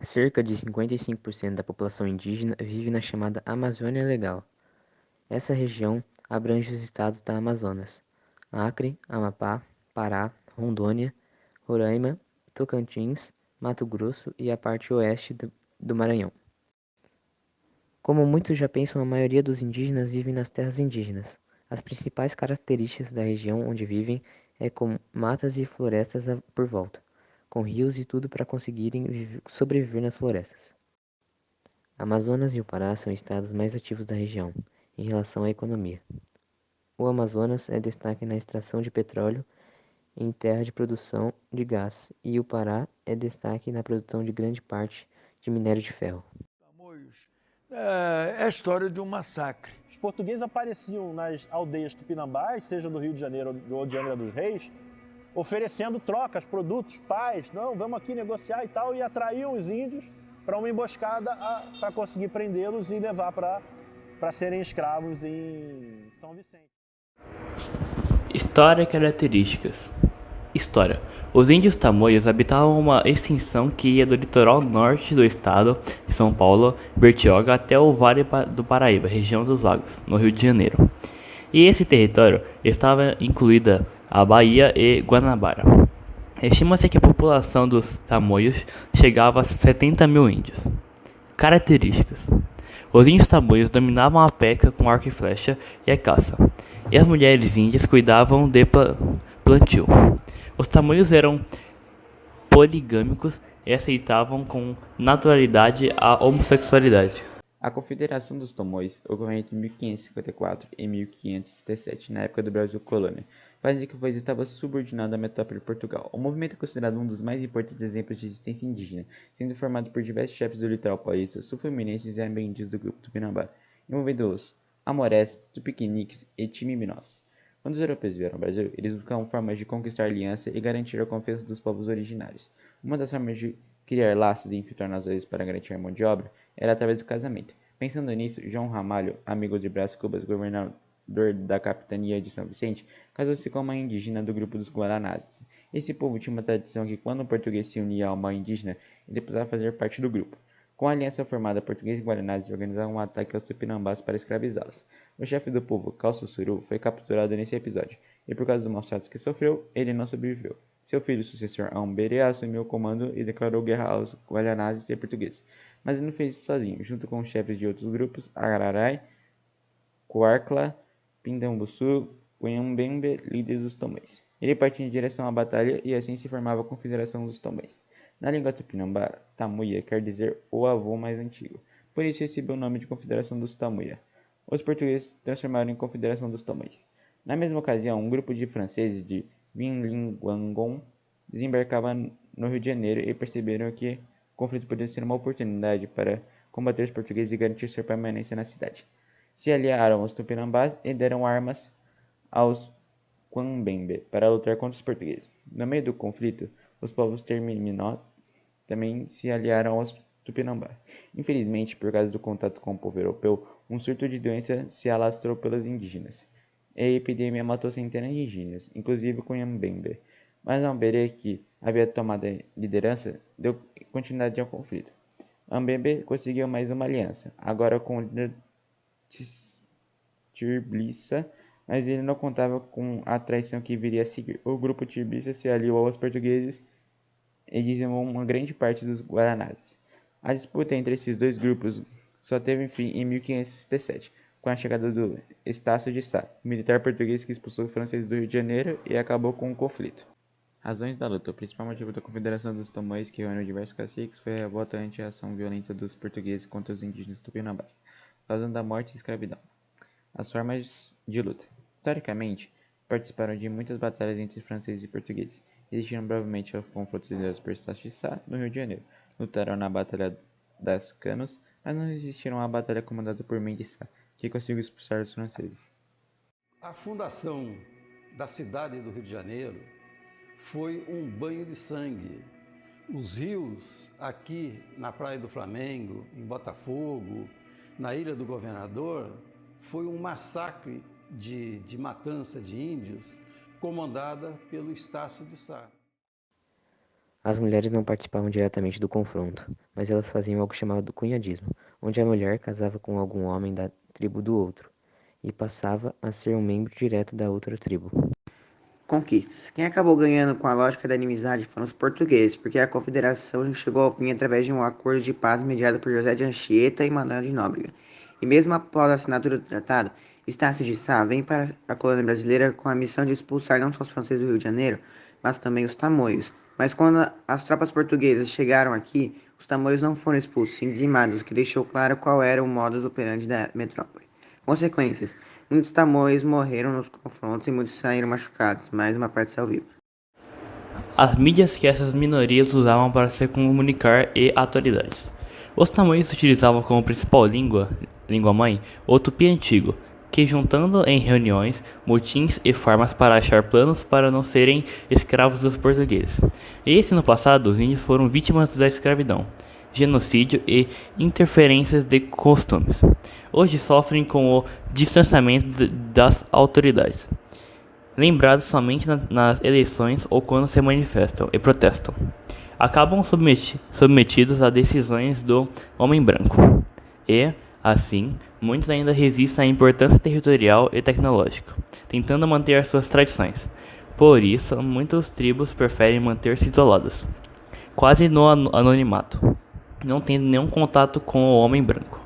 Cerca de 55% da população indígena vive na chamada Amazônia Legal. Essa região abrange os estados da Amazonas: Acre, Amapá, Pará, Rondônia, Roraima, Tocantins, Mato Grosso e a parte oeste do Maranhão. Como muitos já pensam, a maioria dos indígenas vive nas terras indígenas. As principais características da região onde vivem é com matas e florestas por volta, com rios e tudo para conseguirem sobreviver nas florestas. Amazonas e o Pará são estados mais ativos da região, em relação à economia. O Amazonas é destaque na extração de petróleo em terra de produção de gás, e o Pará é destaque na produção de grande parte de minério de ferro. Tamoios é a história de um massacre. Os portugueses apareciam nas aldeias tupinambás, seja do Rio de Janeiro ou de Angra dos Reis, oferecendo trocas, produtos, paz, não, vamos aqui negociar e tal, e atraíam os índios para uma emboscada para conseguir prendê-los e levar para serem escravos em São Vicente. História e características. História. Os índios tamoios habitavam uma extensão que ia do litoral norte do estado de São Paulo, Bertioga, até o Vale do Paraíba, região dos Lagos, no Rio de Janeiro. E esse território estava incluída a Bahia e Guanabara. Estima-se que a população dos tamoios chegava a 70 mil índios. Características. Os índios tamoios dominavam a pesca com arco e flecha e a caça, e as mulheres índias cuidavam de plantio. Os tamoios eram poligâmicos e aceitavam com naturalidade a homossexualidade. A Confederação dos Tamoios ocorreu entre 1554 e 1567, na época do Brasil colônia, faz que o país estava subordinado à metrópole de Portugal. O movimento é considerado um dos mais importantes exemplos de resistência indígena, sendo formado por diversos chefes do litoral paulista, sul-fluminenses e amerindios do grupo Tupinambá, envolvendo os Amorés, Tupiniquins e Timimnós. Quando os europeus vieram ao Brasil, eles buscavam formas de conquistar aliança e garantir a confiança dos povos originários. Uma das formas de criar laços e infiltrar nas ilhas para garantir a mão de obra era através do casamento. Pensando nisso, João Ramalho, amigo de Brás Cubas, governador da capitania de São Vicente, casou-se com uma indígena do grupo dos Guaranazes. Esse povo tinha uma tradição que quando um português se unia a uma indígena, ele precisava fazer parte do grupo. Com a aliança formada, portugueses e guaranazes organizaram um ataque aos tupinambás para escravizá-los. O chefe do povo, Calço Suru, foi capturado nesse episódio, e por causa dos maus tratos que sofreu, ele não sobreviveu. Seu filho sucessor, Aumberê, assumiu o comando e declarou guerra aos guaranazes e portugueses. Mas ele não fez isso sozinho, junto com os chefes de outros grupos, Ararai, Coarcla, Pindambuçu, Cunhambembe, líderes dos Tomães. Ele partia em direção à batalha e assim se formava a Confederação dos Tomães. Na língua tupinambá, Tamuia quer dizer o avô mais antigo, por isso recebeu o nome de Confederação dos Tamuia. Os portugueses transformaram em Confederação dos Tomães. Na mesma ocasião, um grupo de franceses de Vinlinguangon desembarcava no Rio de Janeiro e perceberam que o conflito podia ser uma oportunidade para combater os portugueses e garantir sua permanência na cidade. Se aliaram aos tupinambás e deram armas aos Quambembe para lutar contra os portugueses. No meio do conflito, os povos Terminó também se aliaram aos Tupinambá. Infelizmente, por causa do contato com o povo europeu, um surto de doença se alastrou pelos indígenas. A epidemia matou centenas de indígenas, inclusive Cunhambembe. Mas Amberê, que havia tomado a liderança, deu continuidade ao conflito. Ambembe conseguiu mais uma aliança, agora com o líder Tirbliça, mas ele não contava com a traição que viria a seguir. O grupo Tirbliça se aliou aos portugueses e dizimou uma grande parte dos guaranazes. A disputa entre esses dois grupos só teve fim em 1567, com a chegada do Estácio de Sá, militar português que expulsou os franceses do Rio de Janeiro e acabou com o conflito. Razões da luta. O principal motivo da Confederação dos Tomães, que reuniu diversos caciques, foi a revolta ante a ação violenta dos portugueses contra os indígenas tupinambás, causando a morte e escravidão. As formas de luta. Historicamente, participaram de muitas batalhas entre franceses e portugueses. Existiram brevemente confrontos liderados por Estácio de Sá, no Rio de Janeiro. Lutaram na Batalha das Canos, mas não resistiram à batalha comandada por Mendes Sá, que conseguiu expulsar os franceses. A fundação da cidade do Rio de Janeiro foi um banho de sangue. Os rios aqui na Praia do Flamengo, em Botafogo, na Ilha do Governador, foi um massacre de matança de índios comandada pelo Estácio de Sá. As mulheres não participavam diretamente do confronto, mas elas faziam algo chamado cunhadismo, onde a mulher casava com algum homem da tribo do outro e passava a ser um membro direto da outra tribo. Conquistas. Quem acabou ganhando com a lógica da inimizade foram os portugueses, porque a confederação chegou ao fim através de um acordo de paz mediado por José de Anchieta e Manuel de Nóbrega. E mesmo após a assinatura do tratado, Estácio de Sá vem para a colônia brasileira com a missão de expulsar não só os franceses do Rio de Janeiro, mas também os tamoios. Mas quando as tropas portuguesas chegaram aqui, os tamoios não foram expulsos, sim dizimados, o que deixou claro qual era o modus operandi da metrópole. Consequências. Muitos tamoios morreram nos confrontos e muitos saíram machucados, mas uma parte saiu viva. As mídias que essas minorias usavam para se comunicar e autoridades. Os tamoios utilizavam como principal língua-mãe, o tupi antigo, que juntando em reuniões, motins e formas para achar planos para não serem escravos dos portugueses. No passado, os índios foram vítimas da escravidão, genocídio e interferências de costumes. Hoje sofrem com o distanciamento das autoridades, lembrados somente nas eleições ou quando se manifestam e protestam. Acabam submetidos a decisões do homem branco. E, assim, muitos ainda resistem à importância territorial e tecnológica, tentando manter suas tradições. Por isso, muitas tribos preferem manter-se isoladas, quase no anonimato, não tendo nenhum contato com o homem branco.